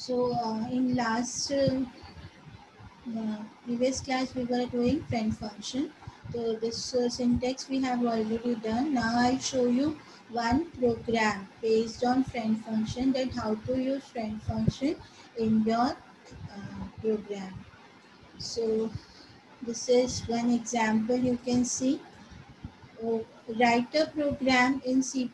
So in last previous class we were doing friend function. So this syntax we have already done. Now I'll show you one program based on friend function, that how to use friend function in your program. So this is one example. You can see, write a program in C++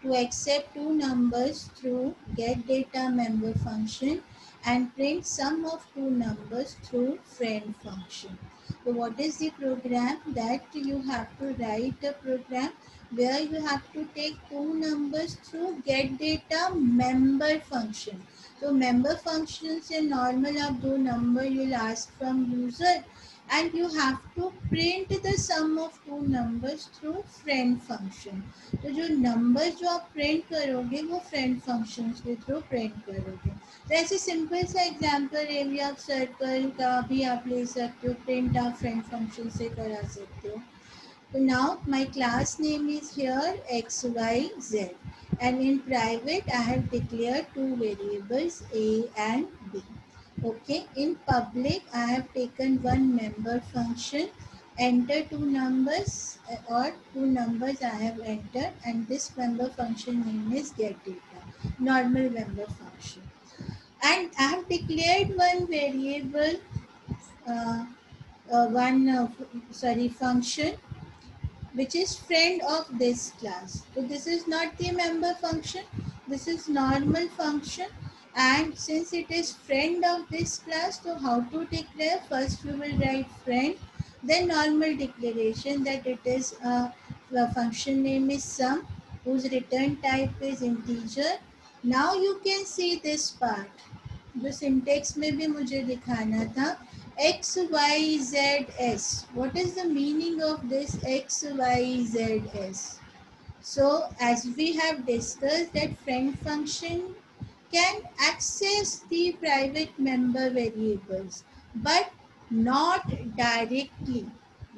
to accept two numbers through getDataMember function and print sum of two numbers through friend function. So what is the program? That you have to write a program where you have to take two numbers through getDataMember function. So member function से normal आप दो number you'll ask from user, and you have to print the sum of two numbers through friend function. तो जो numbers जो आप print करोगे वो friend functions के through print करोगे. तो ऐसे simple सा example है भी, आप circle का भी आप ले सकते हो, print आप friend function से करा सकते हो. So now my class name is here XYZ, and in private I have declared two variables A and B. Okay, in public I have taken one member function, enter two numbers, or two numbers I have entered, and this member function name is getData, normal member function. And I have declared one variable, uh, function which is friend of this class. So this is not the member function, this is normal function, and since it is friend of this class, so how to declare? First we will write friend, then normal declaration that it is the function name is sum, whose return type is integer. Now you can see this part, जो syntax में भी मुझे दिखाना था, XYZS. What is the meaning of this XYZS? So as we have discussed, that friend function can access the private member variables, but not directly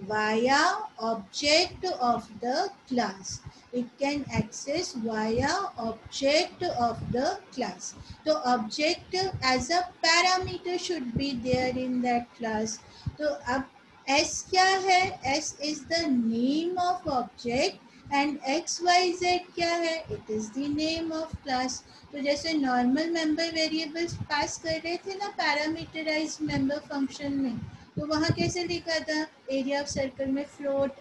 via object of the class. It can access via object of the class. So object as a parameter should be there in that class. So अब S क्या है? S is the name of object and XYZ क्या है? It is the name of class. तो जैसे normal member variables पास कर रहे थे ना पैरामीटराइज्ड मेंबर फंक्शन में, तो वहाँ कैसे लिखा था? एरिया ऑफ सर्कल में float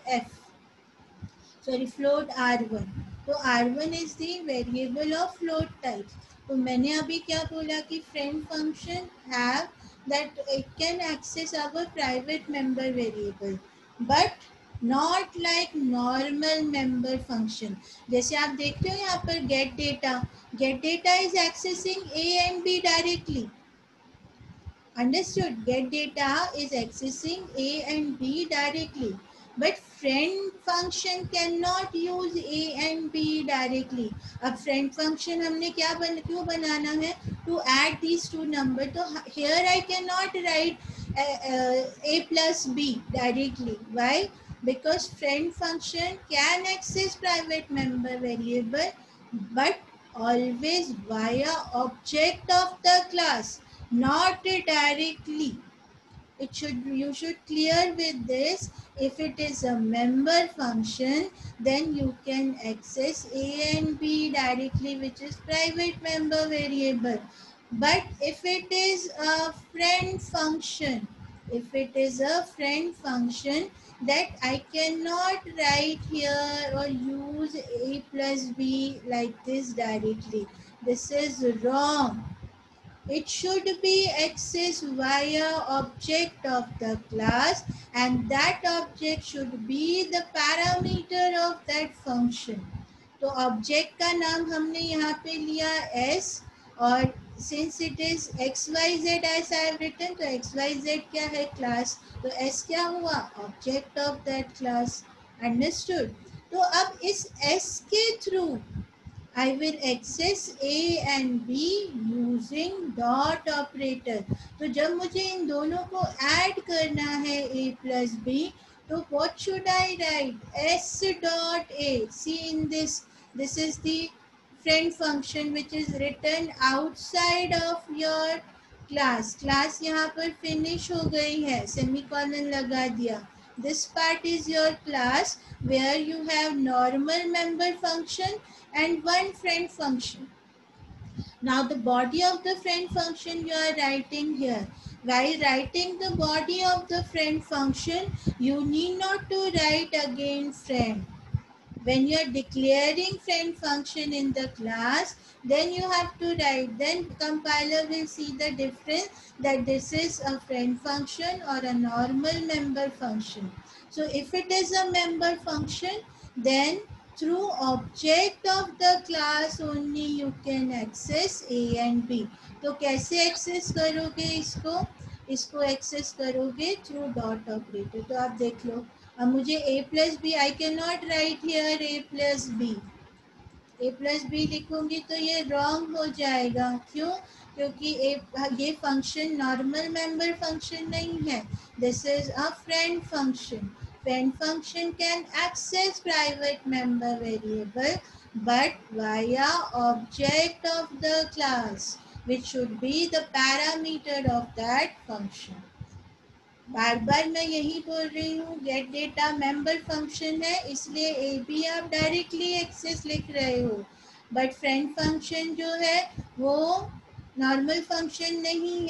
r1. तो r1 is the variable of float type. तो मैंने अभी क्या बोला कि friend function have that it can access our private member variable, but not like normal member function. जैसे आप देखते हो यहाँ पर get data is accessing a and b directly. Understood? Get data is accessing A and B directly, but friend function cannot use A and B directly. अब friend function हमने क्यों बनाना है? To add these two numbers. तो here I cannot write A plus B directly. Why? Because friend function can access private member variable, but always via object of the class, not directly. You should clear with this. If it is a member function, then you can access A and B directly, which is private member variable. But if it is a friend function, that I cannot write here or use A plus B like this directly. This is wrong. It should be accessed via object of the class, and that object should be the parameter of that function. तो object का नाम हमने यहाँ पे लिया s, और since it is xyz as I have written, तो xyz क्या है? क्लास. तो s क्या हुआ? Object of that class. Understood? तो अब इस s के through I will access A and B using dot operator. तो जब मुझे इन दोनों को ऐड करना है A plus B, तो what should I write? S dot A. See in this is the friend function which is written outside of your class. Class यहाँ पर फिनिश हो गई है, सेमीकोलन लगा दिया. This part is your class where you have normal member function and one friend function. Now the body of the friend function you are writing here. While writing the body of the friend function, you need not to write again friend. When you are declaring friend function in the class, then you have to write. Then compiler will see the difference that this is a friend function or a normal member function. So if it is a member function, then through object of the class only you can access A and B. तो कैसे access करोगे इसको? इसको access करोगे through dot operator. तो आप देख लो, अब मुझे a plus b, I can not write here a plus b. A plus b लिखूंगी तो ये रॉन्ग हो जाएगा. क्यों? क्योंकि ये फंक्शन नॉर्मल मेंबर फंक्शन नहीं है. This is a friend function. Friend function can access private member variable but via object of the class which should be the parameter of that function. बार बार मैं यही बोल रही हूँ, गेट डेटा मेंबर फंक्शन है इसलिए a b आप directly access लिख रहे हो, बट फ्रेंड फंक्शन जो है वो नॉर्मल फंक्शन नहीं,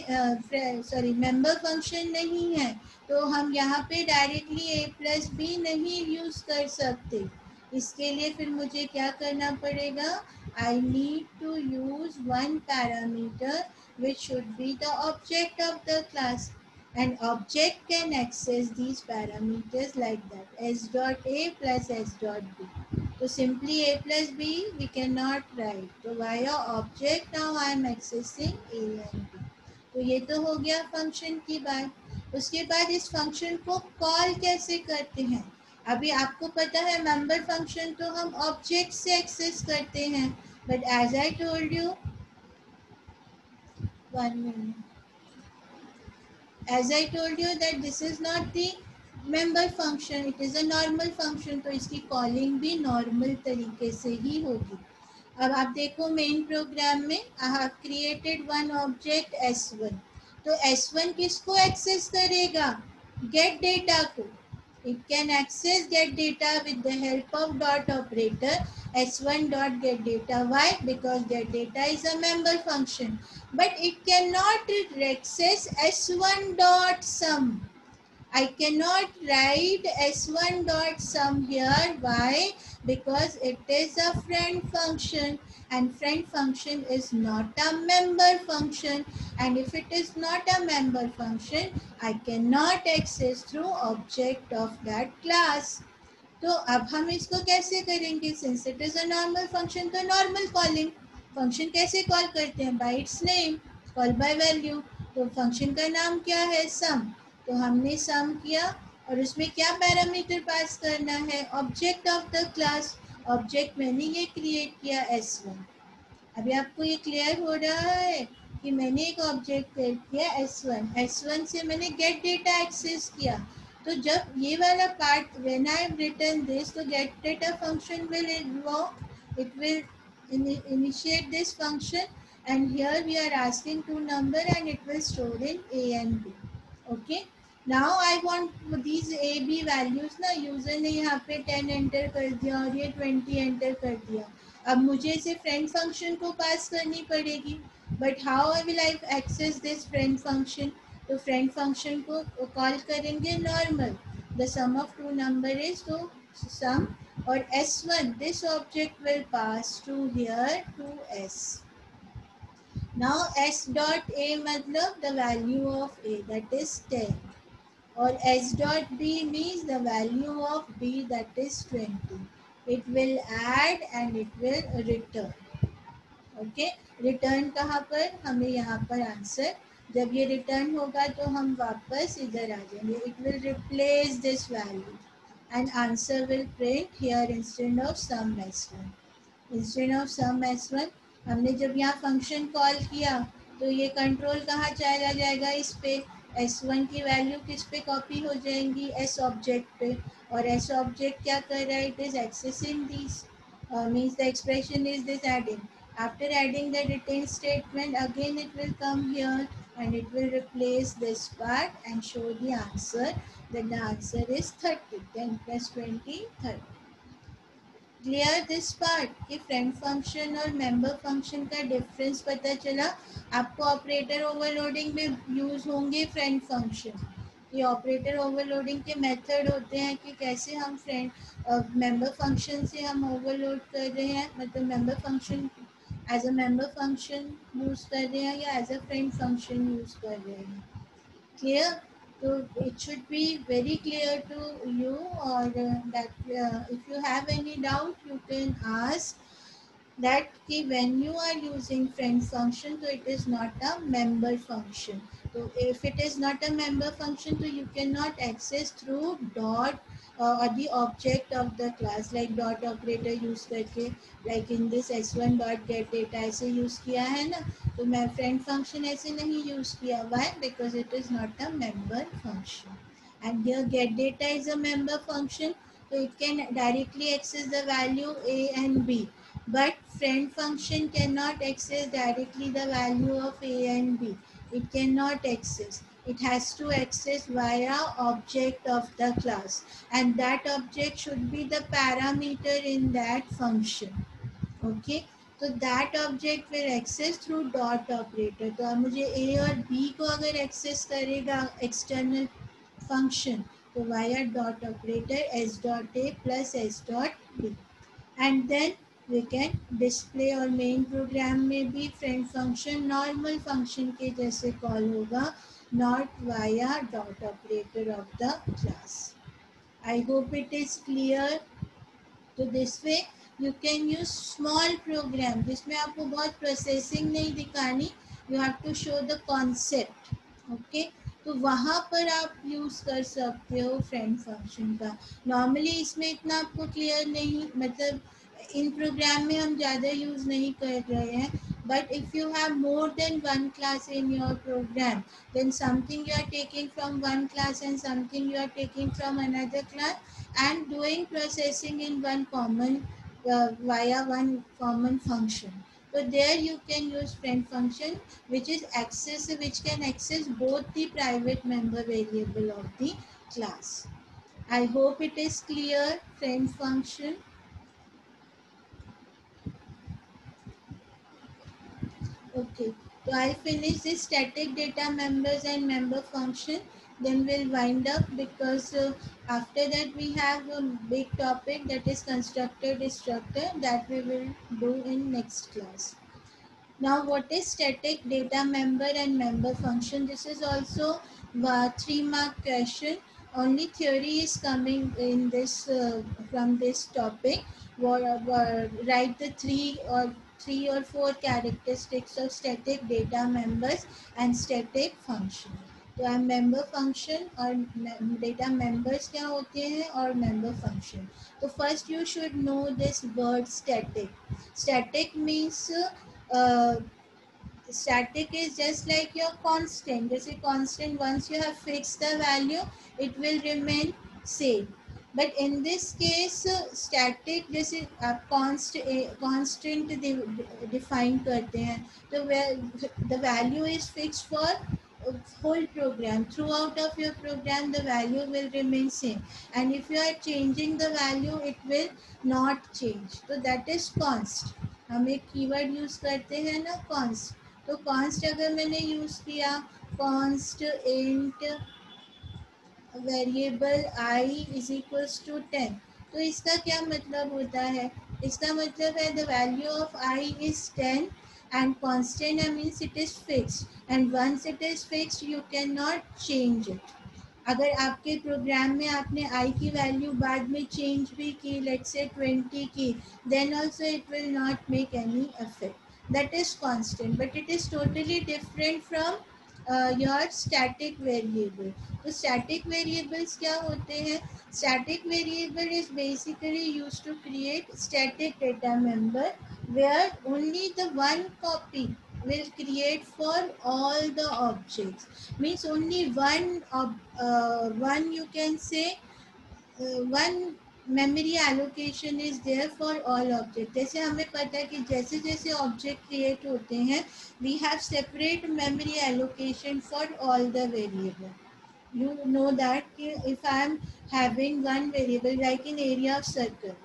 सॉरी मेंबर फंक्शन नहीं है. तो हम यहाँ पे डायरेक्टली ए प्लस बी नहीं यूज़ कर सकते. इसके लिए फिर मुझे क्या करना पड़ेगा? I need to use one parameter which should be the object of the class. An object can access these parameters like that, s dot a plus s dot b. So simply a plus b we cannot write. So via object now I am accessing a and b. तो ये तो हो गया function की बात. उसके बाद इस फंक्शन को कॉल कैसे करते हैं? अभी आपको पता है मेंबर फंक्शन तो हम ऑब्जेक्ट से एक्सेस करते हैं, but as I told you, 1 minute. As I told you that this is not the member function, it is a normal function, तो इसकी कॉलिंग भी नॉर्मल तरीके से ही होगी. अब आप देखो मेन प्रोग्राम में आई have created one object S1. तो S1 किसको एक्सेस करेगा? गेट डेटा को. It can access get data with the help of dot operator. S1 dot get data. Why? Because get data is a member function. But it cannot access S1 dot sum. I cannot write S1 dot sum here. Why? Because it is a friend function and friend function is not a member function, and if it is not a member function I cannot access through object of that class. तो अब हम इसको कैसे करेंगे? Since it is a normal function तो normal calling. Function कैसे call करते हैं? Bye it's name, call by value. तो फंक्शन का नाम क्या है? सम. तो हमने सम किया और उसमें क्या पैरामीटर पास करना है? Object of the class. Object मैंने ये क्रिएट किया S1. अभी आपको ये क्लियर हो रहा है कि मैंने एक ऑब्जेक्ट क्रिएट किया S1. S1 से मैंने गेट डेटा एक्सेस किया. तो जब ये वाला part when I have written this, तो get data function will invoke, it will initiate this function, and here we are asking two number and it will store in A and B. Okay, now I want these A B values ना. User ने यहाँ पे 10 enter कर दिया और ये 20 enter कर दिया. अब मुझे इसे फ्रेंड फंक्शन को पास करनी पड़ेगी, but how will I access this friend function? तो फ्रेंड फंक्शन को कॉल करेंगे normal. The sum of two number is, तो सम और S1 this object will pass to here to S. Now S dot A मतलब the value of A, that is 10, और S dot B means the value of B, that is 20. It will add and it will return. Okay, return कहाँ पर? हमें यहाँ पर answer. जब ये return होगा तो हम वापस इधर आ जाएंगे. It will replace this value and answer will print here instead of sum S1. Instead of sum S1 हमने जब यहाँ फंक्शन कॉल किया तो ये कंट्रोल कहाँ चला जाएगा? इस पे. S1 की वैल्यू किस पे कॉपी हो जाएंगी? S ऑब्जेक्ट पे. और S ऑब्जेक्ट क्या कर रहा है? It is accessing this. means the expression is this adding. After adding the return statement, again it will come here and it will replace this part and show the answer. Then the answer is 30. 10 plus 20, 30. Clear this part कि friend function और member function का difference पता चला आपको operator overloading में use होंगे friend function ये operator overloading के मेथड होते हैं कि कैसे हम फ्रेंड मेंबर फंक्शन से हम ओवरलोड कर रहे हैं मतलब member function as a member function use कर रहे हैं या as a friend function use कर रहे हैं clear so it should be very clear to you or that if you have any doubt you can ask that ki when you are using friend function so it is not a member function so if it is not a member function so you cannot access through dot or the object of the class like dot operator use करके like in this s1 dot get data ऐसे use किया है ना तो मैं friend function ऐसे नहीं use किया why because it is not a member function and here get data is a member function so it can directly access the value a and b but friend function cannot access directly the value of A and B. It cannot access. It has to access via object of the class. And that object should be the parameter in that function. Okay. तो that object will access through dot operator तो अब मुझे ए और B को अगर access करेगा external function तो via dot operator s dot a plus s dot b and then we can display और main program में भी friend function normal function के जैसे कॉल होगा not via dot operator of the class. I hope it is clear. तो this way you can use small program जिसमें आपको बहुत processing नहीं दिखानी you have to show the concept. Okay. तो वहाँ पर आप यूज़ कर सकते हो फ्रेंड फंक्शन का नॉर्मली इसमें इतना आपको क्लियर नहीं मतलब इन प्रोग्राम में हम ज़्यादा यूज़ नहीं कर रहे हैं but if you have more than one class in your program then something you are taking from one class and something you are taking from another class and doing processing in one common via one common function so there you can use friend function which is access which can access both the private member variable of the class. I hope it is clear friend function. Okay, so I'll finish this static data members and member function. Then we'll wind up because after that we have a big topic that is constructor destructor that we will do in next class. Now, what is static data member and member function? This is also a 3-mark question. Only theory is coming in this from this topic. Write the three or four characteristics of static data members and static function. तो अब member function और data members क्या होते हैं और member function तो first you should know this word static static means static is just like your constant जैसे constant once you have fixed the value it will remain same but in this case static जैसे आप constant define करते हैं तो the value is fixed for whole program throughout of your program the value will remain same and if you are changing the value it will not change so that is const हम एक keyword use करते हैं ना const तो const अगर मैंने use किया const int variable i is equals to 10 तो इसका क्या मतलब होता है इसका मतलब है the value of i is 10 and constant means it is fixed and once it is fixed you cannot change it अगर आपके प्रोग्राम में आपने i की वैल्यू बाद में चेंज भी की लेट्स से 20 की then also it will not make any effect that is constant but it is totally different from your static variable तो static variables क्या होते हैं static variable is basically used to create static data member where only the one copy will create for all the objects means only one you can say one memory allocation is there for all object. जैसे हमें पता है कि जैसे जैसे object create होते हैं we have separate memory allocation for all the variable. you know that कि if I am having one variable like in area of circle,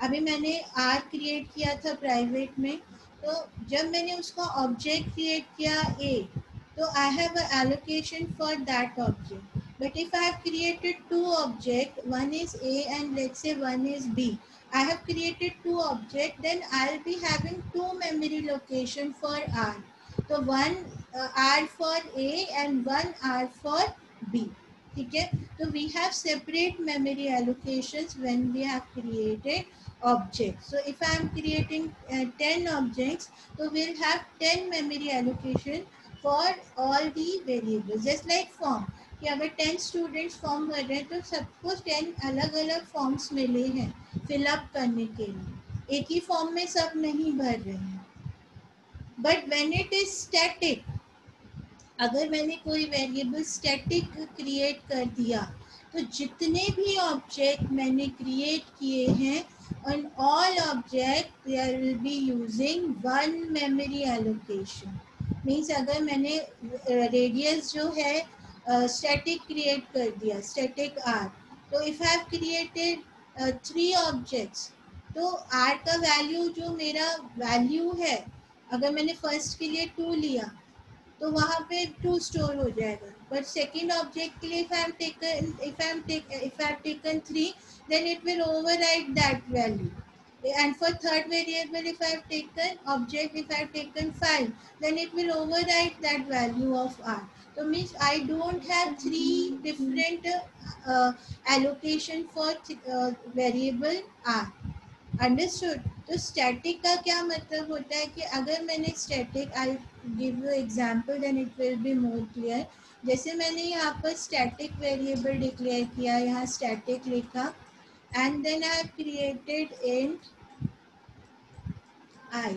अभी मैंने r क्रिएट किया था प्राइवेट में, तो जब मैंने उसका ऑब्जेक्ट क्रिएट किया a, तो I have a allocation for that object. But if I have created two objects, one is a and let's say one is b, I have created two objects, then I'll be having two memory location for r. So one r for a and one r for b. ठीक है, तो we have separate memory allocations when we have created objects. So if I am creating 10 objects, so we'll have 10 memory allocation for all the variables. Just like form, कि अगर 10 students form भर रहे हैं तो सबको 10 अलग अलग फॉर्म्स मिले हैं फिलअप करने के लिए, एक ही फॉर्म में सब नहीं भर रहे हैं. But when it is static, अगर मैंने कोई वेरिएबल स्टैटिक क्रिएट कर दिया तो जितने भी ऑब्जेक्ट मैंने क्रिएट किए हैं on all object there will be using one memory allocation. Means अगर मैंने रेडियस जो है स्टैटिक क्रिएट कर दिया स्टैटिक आर, तो if I have created 3 objects, तो आर का वैल्यू जो मेरा वैल्यू है, अगर मैंने फर्स्ट के लिए 2 लिया तो वहाँ पे 2 स्टोर हो जाएगा. बट सेकेंड ऑब्जेक्ट के लिए if I have taken 3, then it will override that value. And for third variable, if I have taken object, if I have taken 5, then it will override that value of r. So means I don't have 3 different allocation for variable r. Understood. तो static का क्या मतलब होता है कि अगर मैंने static, I give you example then it will be more clear. जैसे मैंने यहाँ पर स्टैटिक वेरिएबल डिक्लेयर किया, यहाँ स्टैटिक लिखा and then I have created int i.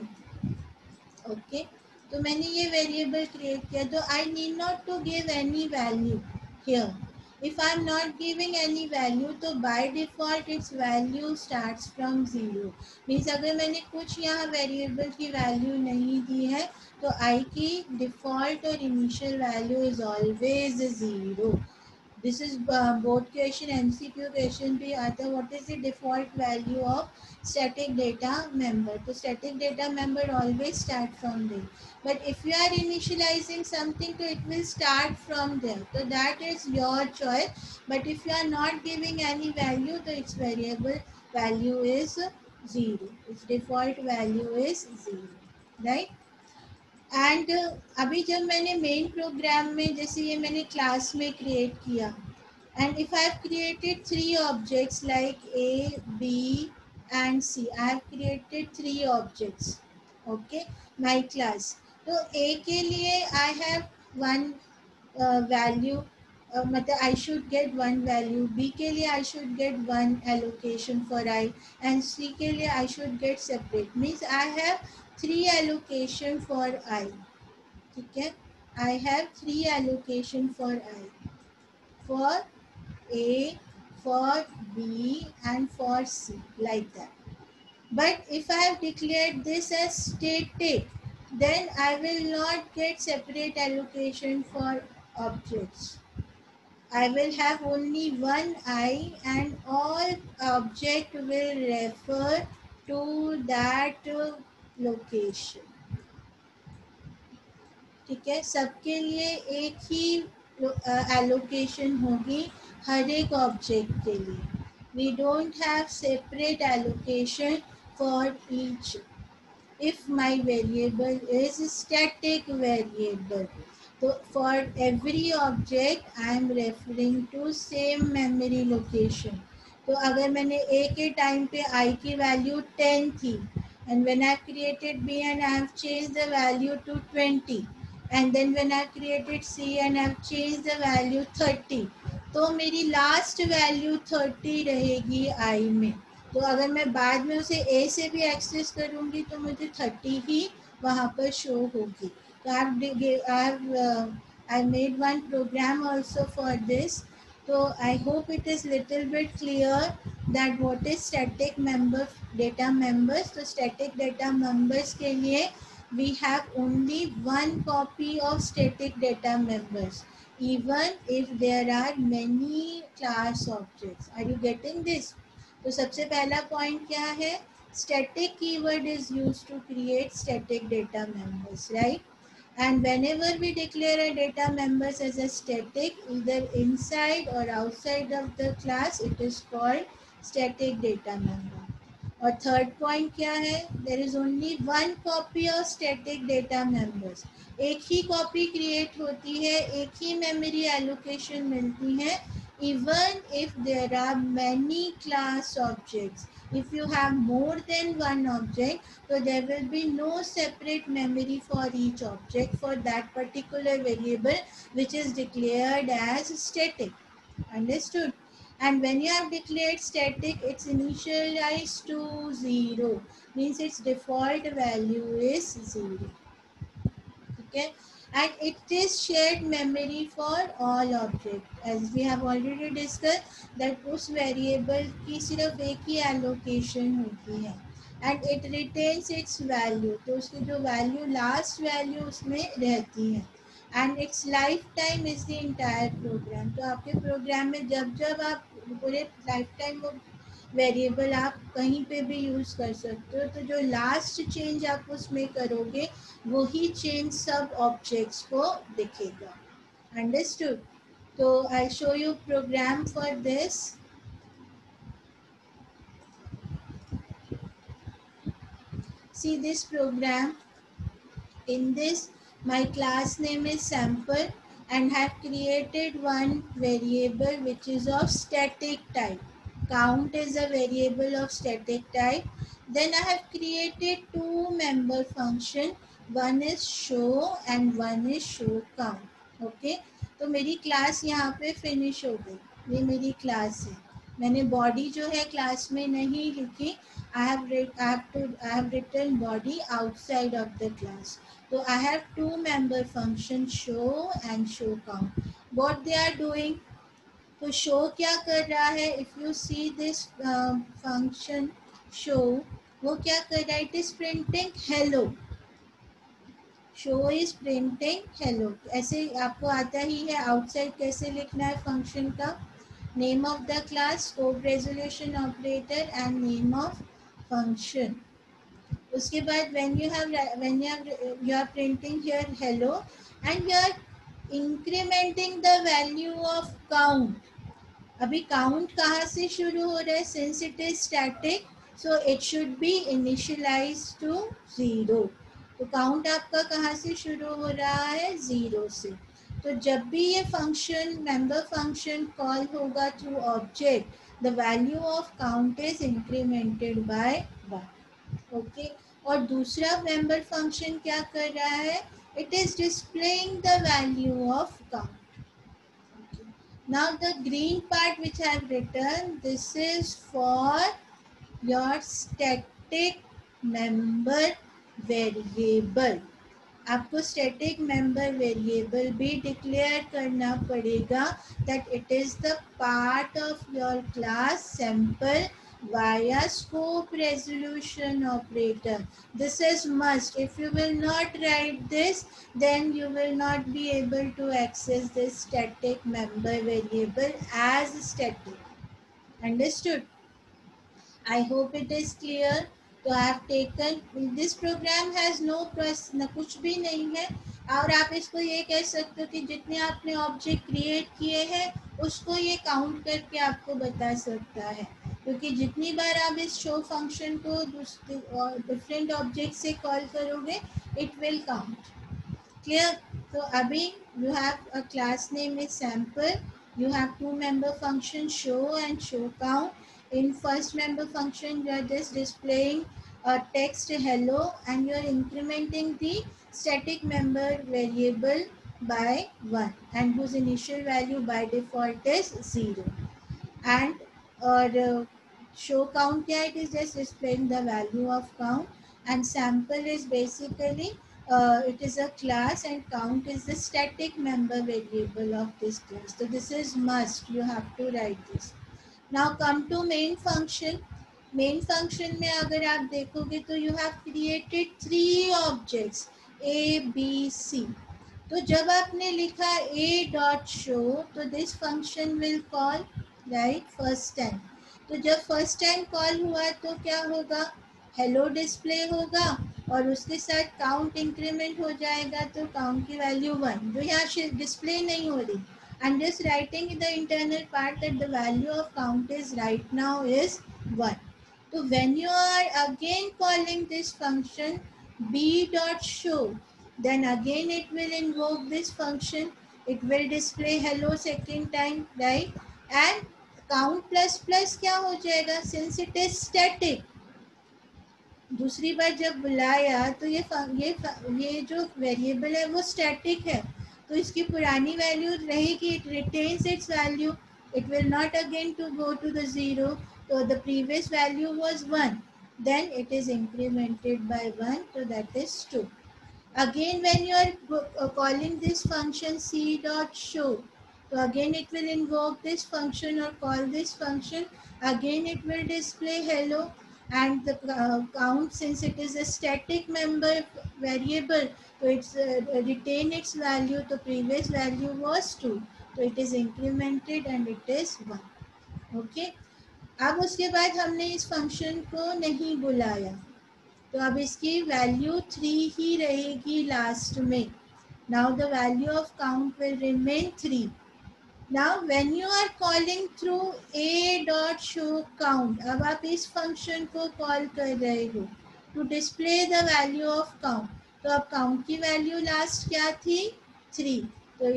Okay, तो मैंने ये वेरिएबल क्रिएट किया, तो I need not to give any value here. If I am not giving any value, तो by default its value starts from 0. Means अगर मैंने कुछ यहाँ वेरिएबल की वैल्यू नहीं दी है तो i की डिफ़ॉल्ट और initial value is always 0. This is board question, MCQ question भी आता है. What is the default value of static data member? तो static data member always start from there. But if you are initializing something, so it will start from there. So that is your choice. But if you are not giving any value, so its variable value is 0. Its default value is 0, right? And अभी जब मैंने main program में, जैसे ये मैंने class में create किया, and if I have created 3 objects like A B and C, I have created 3 objects. Okay, my class. तो ए के लिए आई हैव 1 वैल्यू, मतलब I should get 1 value. B के लिए I should get 1 allocation for I, and C के लिए I should get separate. Means I have 3 allocation for I. ठीक है, I have 3 allocation for I, for A, for B and for C, like that. But if I have declared this as static, then I will not get separate allocation for objects. I will have only one I and all object will refer to that location. ठीक है, सबके लिए एक ही allocation होगी हर एक object के लिए. We don't have separate allocation for each. if my variable is static variable, so for every object I am referring to same memory location. तो अगर मैंने a के टाइम पे I की वैल्यू 10 थी, and when I created B and I have changed the value to 20, and then when I created C and I have changed the value 30, तो मेरी last value 30 रहेगी I में. तो अगर मैं बाद में उसे ए से भी एक्सेस करूँगी तो मुझे 30 ही वहाँ पर शो होगी. तो I made one program also for this. So I hope it is little bit clear that what is static member data members. तो static data members के लिए we have only one copy of static data members, even if there are many class objects. Are you getting this? तो सबसे पहला point क्या है? Static keyword is used to create static data members, right? And whenever we declare a data members as a static, either inside or outside of the class, it is called static data member. और third point क्या है? There is only one copy of static data members. एक ही copy create होती है, एक ही memory allocation मिलती है, even if there are many class objects. If you have more than one object, so there will be no separate memory for each object for that particular variable which is declared as static. Understood? And when you have declared static, it's initialized to 0, means its default value is 0. Okay, and it is shared memory for all objects, as we have already discussed that उस variable की सिर्फ एक ही allocation होती है, and it retains its value. तो उसकी जो value last value उसमें रहती है, and its lifetime is the entire program. तो आपके program में जब जब आप पूरे lifetime वो वेरिएबल आप कहीं पे भी यूज़ कर सकते हो, तो जो लास्ट चेंज आप उसमें करोगे वही चेंज सब ऑब्जेक्ट्स को दिखेगा. अंडरस्टूड? तो I show you program for this. See this program. In this, my class name is sample and have created one variable which is of static type. Count is a variable of static type. Then I have created two member function. One is show and one is show count. Okay. तो मेरी class यहाँ पे finish हो गई. ये मेरी class है. मैंने बॉडी जो है क्लास में नहीं लिखी. I have written body outside of the class. So I have two member function show and show count. What they are doing? तो show क्या कर रहा है? If you see this function show, वो क्या कर रहा है? It is printing hello. Show is printing hello. ऐसे आपको आता ही है outside कैसे लिखना है function का? Name of the class, scope resolution operator and name of function. उसके बाद when you are printing here hello and you are incrementing the value of count. अभी count कहाँ से शुरू हो रहा है? Since it is static, so it should be initialized to 0. तो count आपका कहाँ से शुरू हो रहा है? 0 से. तो जब भी ये function member function call होगा through object, the value of count is incremented by 1. Okay. और दूसरा मेंबर फंक्शन क्या कर रहा है? It is displaying the value of count. Now the green part which I have written, this is for your static member variable. आपको static member variable भी declare करना पड़ेगा that it is the part of your class sample via scope resolution operator. This is must. If you will not write this, then you will not be able to access this static member variable as static. Understood? I hope it is clear. तो I have taken this program has no न कुछ भी नहीं है, और आप इसको ये कह सकते हो कि जितने आपने ऑब्जेक्ट क्रिएट किए हैं उसको ये काउंट करके आपको बता सकता है, क्योंकि जितनी बार आप इस शो फंक्शन को डिफरेंट ऑब्जेक्ट से कॉल करोगे इट विल काउंट. क्लियर? तो अभी you have a class name is sample. You have two member function show and show count. In first member function, you are just displaying a text hello and you are incrementing the static member variable by 1 and whose initial value by default is 0. And or show count क्या? It is just displaying the value of count. And sample is basically it is a class and count is the static member variable of this class. So this is must. You have to write this. Now come to main function. Main function में अगर आप देखोगे तो you have created 3 objects a B C. तो जब आपने लिखा a dot show तो this function will call right first time. तो जब फर्स्ट टाइम कॉल हुआ तो क्या होगा, हेलो डिस्प्ले होगा और उसके साथ काउंट इंक्रीमेंट हो जाएगा, तो काउंट की वैल्यू 1 जो यहाँ डिस्प्ले नहीं हो रही। I'm just writing in the internal part that the value of count is right now is 1. So when you are again calling this function b dot show, then again it will invoke this function. It will display hello second time, right? And count plus plus क्या हो जाएगा, since it is static, दूसरी बार जब बुलाया तो ये जो variable है वो स्टैटिक है, तो इसकी पुरानी वैल्यू रहेगी, it retains its value, it will not again to go to the zero. तो the previous value was 1, then it is incremented by 1, तो that is 2। Again, when you are calling this function c dot show, so again it will invoke this function or call this function. Again it will display hello, and the count, since it is a static member variable, so it's retain its value. The previous value was 2, so it is incremented and it is 1. Okay. अब उसके बाद हमने इस function को नहीं बुलाया, तो अब इसकी वैल्यू 3 ही रहेगी लास्ट में। Now the value of count will remain 3। Now when you are calling through a dot show count, अब आप इस फंक्शन को कॉल कर रहे हो to display the value of count. तो अब काउंट की वैल्यू लास्ट क्या थी, 3, तो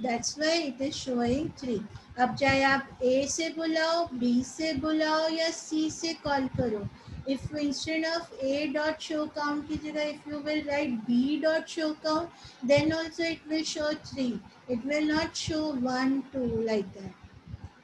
that's why it is showing 3। अब चाहे आप a से बुलाओ, b से बुलाओ या c से कॉल करो, if instead of a dot show count की जगह if you will write b dot show count, then also it will show 3, it will not show 1 2 like that।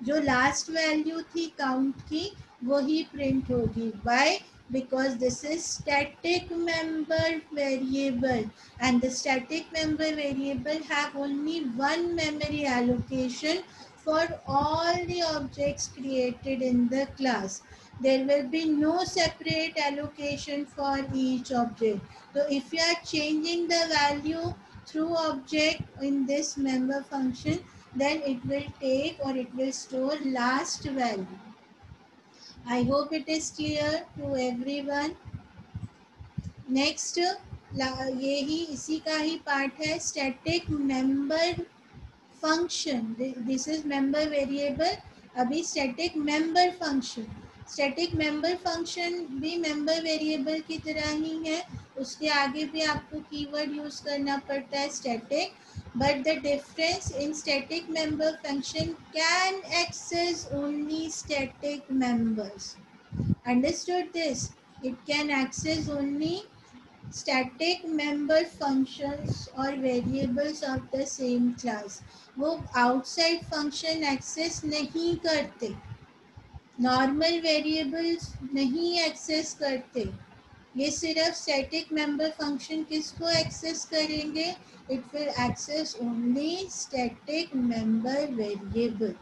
जो लास्ट वैल्यू थी count की वो ही print होगी। Why, because this is static member variable and the static member variable have only one memory allocation for all the objects created in the class. There will be no separate allocation for each object. So if you are changing the value through object in this member function, then it will take or it will store last value. I hope it is clear to everyone. Next, ये ही इसी का ही part है static member function. This is member variable, अभी static member function। Static member function भी member variable की तरह ही है, उसके आगे भी आपको कीवर्ड यूज करना पड़ता है static, but the difference in static member function can access only static members. Understood this? It can access only static member functions or variables of the same class. वो outside function access नहीं करते, normal variables नहीं access करते, ये सिर्फ static member function किसको access करेंगे, it will access only static member variable.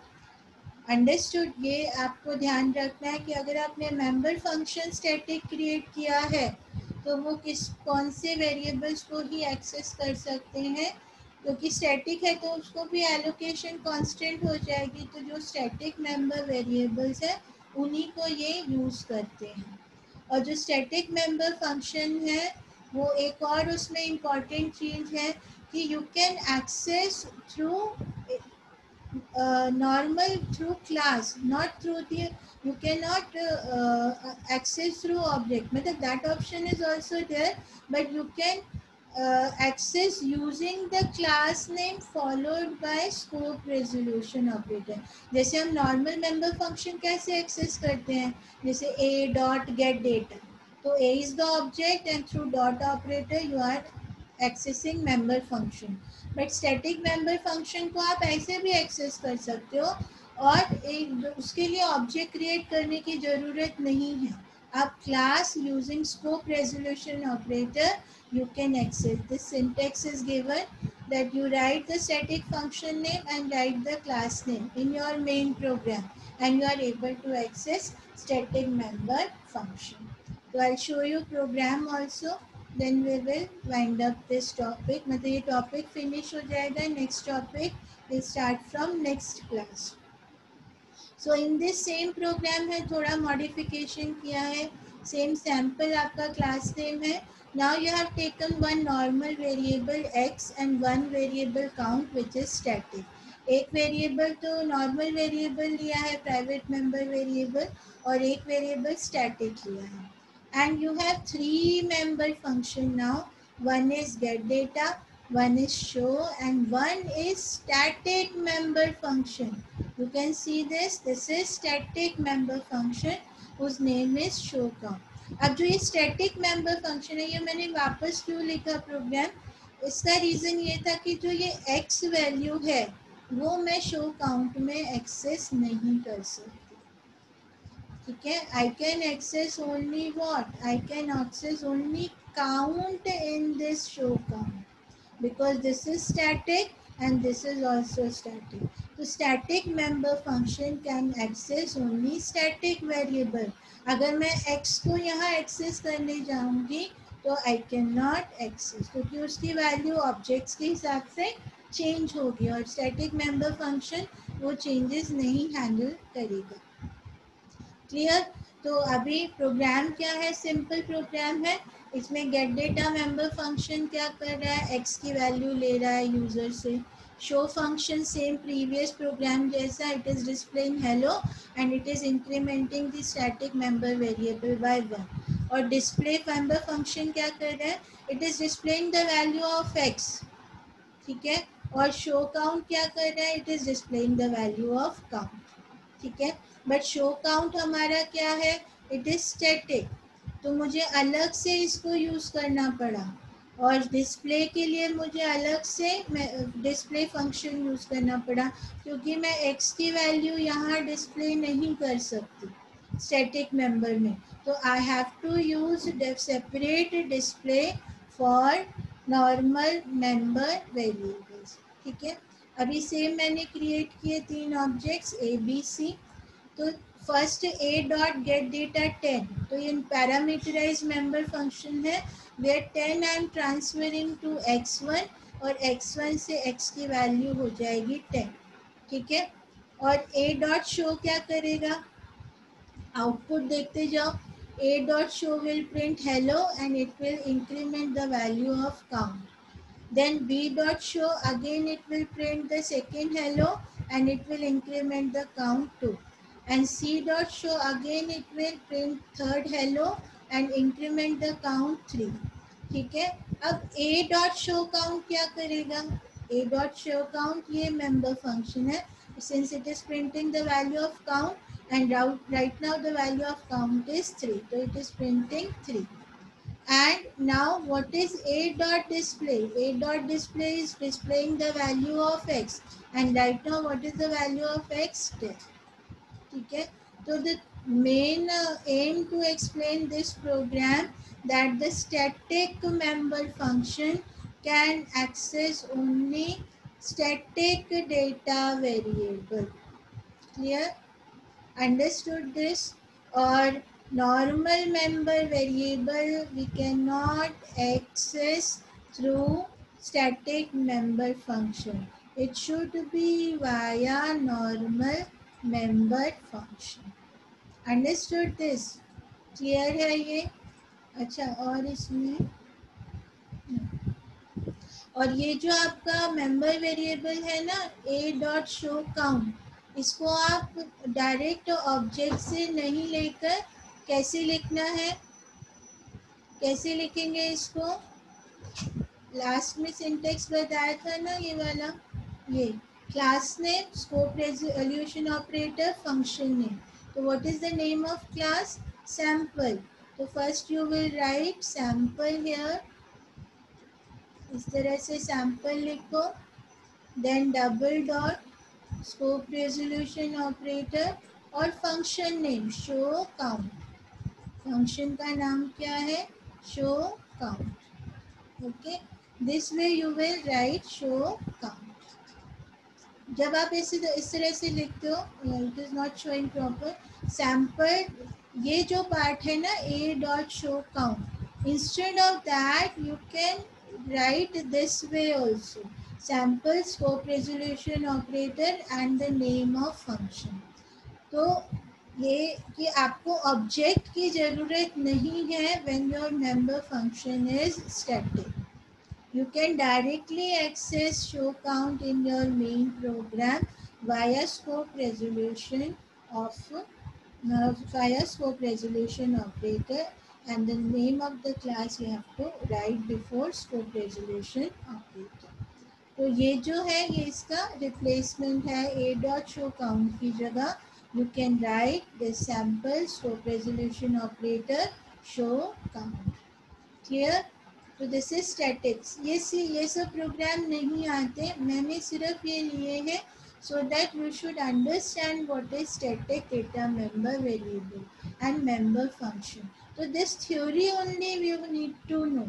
Understood? ये आपको ध्यान रखना है कि अगर आपने मेंबर फंक्शन स्टैटिक क्रिएट किया है तो वो कौन से वेरिएबल्स को ही एक्सेस कर सकते हैं, क्योंकि स्टैटिक है तो उसको भी एलोकेशन कांस्टेंट हो जाएगी, तो जो स्टैटिक मेंबर वेरिएबल्स है उन्हीं को ये यूज़ करते हैं। और जो स्टैटिक मेंबर फंक्शन है वो एक और उसमें इम्पॉर्टेंट चीज़ है कि you can access through normal through class, not through the, you cannot access through object, मतलब that option is also there, but you can access using the class name followed by scope resolution operator। जैसे हम normal member function कैसे access करते हैं, जैसे a dot get data, तो a is the object and through dot operator you are accessing member function। But static member function को आप ऐसे भी एक्सेस कर सकते हो और एक उसके लिए ऑब्जेक्ट क्रिएट करने की ज़रूरत नहीं है, आप class using scope resolution operator you can access. This syntax is given that you write the static function name and write the class name in your main program, and you are able to access static member function. So I'll show you program also, then we will wind up this topic. मतलब ये topic finish हो जाएगा, next topic will start from next class. So in this same programme है, थोड़ा modification किया है. Same sample आपका class name है. Now you have taken one normal variable x and one variable count which is static. एक variable तो normal variable लिया है, प्राइवेट मेंबर वेरिएबल, और एक वेरिएबल स्टैटिक लिया है. And you have three member function now. One is get data, one is show, and one is static member function. You can see this. This is static member function whose name is show count. अब जो ये static member function है, ये मैंने वापस क्यों लिखा programme, इसका रीज़न ये था कि जो ये x वैल्यू है वो मैं शो काउंट में एक्सेस नहीं कर सकती. ठीक है, I can access only what? I can access only count in this show count, because this is static and this is also static. So static member function can access only static variable. अगर मैं x को यहाँ access करने जाऊँगी तो I cannot access, क्योंकि उसकी value objects के हिसाब से चेंज होगी और static member function वो चेंजेस नहीं हैंडल करेगा. क्लियर. तो अभी प्रोग्राम क्या है, सिंपल प्रोग्राम है. इसमें गेट डेटा मेंबर फंक्शन क्या कर रहा है, एक्स की वैल्यू ले रहा है यूज़र से. Show function same previous program जैसा, it is displaying hello and it is incrementing the static member variable by one. और डिस्प्ले मेंबर फंक्शन क्या कर रहा है, it is displaying the value of x. ठीक है. और शो काउंट क्या कर रहा है, it is displaying the value of count. ठीक है. बट शो काउंट हमारा क्या है, इट इज स्टैटिक, तो मुझे अलग से इसको यूज़ करना पड़ा. और डिस्प्ले के लिए मुझे अलग से डिस्प्ले फंक्शन यूज़ करना पड़ा, क्योंकि मैं x की वैल्यू यहाँ डिस्प्ले नहीं कर सकती स्टैटिक मेंबर में. तो I have to use separate display for normal member variables. ठीक है. अभी सेम मैंने क्रिएट किए तीन ऑब्जेक्ट्स ए बी सी. तो first A dot get data 10, तो ये पैरामीटराइज मेंबर फंक्शन है, where 10 I am transferring to x1 और x1 से x की वैल्यू हो जाएगी 10. ठीक है. और ए डॉट शो क्या करेगा, आउटपुट देखते जाओ. ए dot show will print hello and it will increment the value of count. Then b dot show, again it will print the second hello and it will increment the count 2. And c dot show, again it will print third hello and increment the count 3. ठीक है. अब a dot show count क्या करेगा, a dot show count ये member function है, since it is printing the value of count and right now the value of count is 3, so it is printing 3. And now what is a dot display? A dot display is displaying the value of x, and right now what is the value of x? 10. ठीक है. तो the main aim to explain this program that the static member function can access only static data variable. Clear? Understood this? Or normal member variable we cannot access through static member function. It should be via normal member function. Understood this? Clear है ये? अच्छा, और इसमें और ये जो आपका member variable है ना, a डॉट शो काउंट, इसको आप डायरेक्ट ऑब्जेक्ट से नहीं लेकर कैसे लिखना है, कैसे लिखेंगे इसको, लास्ट में सिंटेक्स बताया था ना ये वाला, ये class name, scope resolution operator, function name. तो what is the name of class, sample. तो first you will write sample here, इस तरह से सैम्पल लिखो. Then double dot scope resolution operator और function name show count. Function का नाम क्या है, show count. Okay. This way you will write show count. जब आप इस तरह से लिखते हो, it is not showing proper sample, ये जो पार्ट है ना ए dot show count, instead of that you can write this way also, sample scope resolution operator and the name of function. तो ये कि आपको ऑब्जेक्ट की ज़रूरत नहीं है when your member function is static. You can directly access show count in your main program via scope resolution of via scope resolution operator, and the name of the class you have to write before scope resolution operator. तो ये जो है ये इसका replacement है, ए dot show count की जगह you can write the sample scope resolution operator show count. Clear? तो दिस इज स्टैटिक्स। ये सब प्रोग्राम नहीं आते, मैंने सिर्फ ये लिए हैं so that you should understand what is static data member variable and member function. तो this theory only you need to know,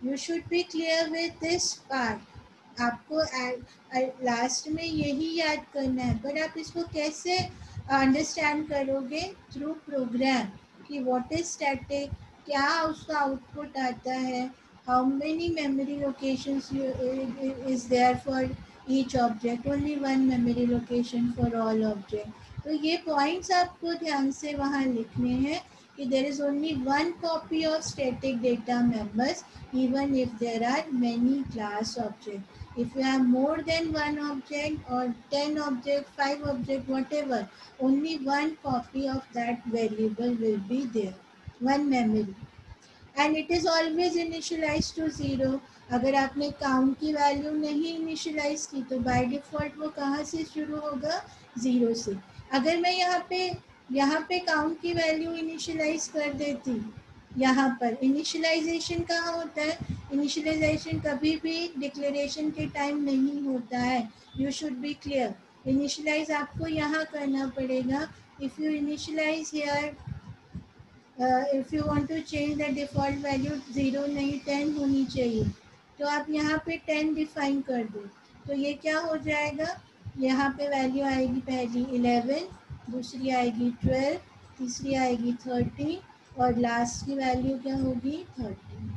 you should be clear with this part. आपको लास्ट में यही याद करना है, पर आप इसको कैसे अंडरस्टैंड करोगे? थ्रू प्रोग्राम कि व्हाट इज स्टैटिक, क्या उसका आउटपुट आता है, how many memory locations is there for each object, only one memory location for all object. तो ये पॉइंट्स आपको ध्यान से वहाँ लिखने हैं कि there is only one copy of static data members even if there are many class objects. If you have more than one object or 10 object, 5 object, whatever, only one copy of that variable will be there, one memory. And it is always initialized to 0. अगर आपने count की value नहीं initialise की तो by default वो कहाँ से शुरू होगा? 0 से। अगर मैं यहाँ पे काउंट की वैल्यू इनिशलाइज कर देती, यहाँ पर इनिशियलाइजेशन कहाँ होता है? इनिशियलाइजेशन कभी भी डिक्लेरेशन के टाइम नहीं होता है, you should be clear. Initialise आपको यहाँ करना पड़ेगा। If you initialise here, if you want to change the default value 0 नहीं 10 होनी चाहिए, तो आप यहाँ पे 10 डिफाइन कर दो, तो ये क्या हो जाएगा? यहाँ पे वैल्यू आएगी पहली 11, दूसरी आएगी 12, तीसरी आएगी 13 और लास्ट की वैल्यू क्या होगी? 13।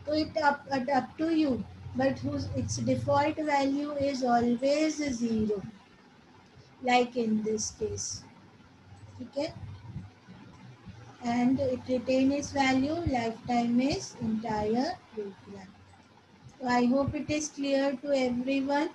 तो it up to you, but it's default value is always 0, like in this case. ठीक है? And it retain its value lifetime is entire program. So I hope it is clear to everyone.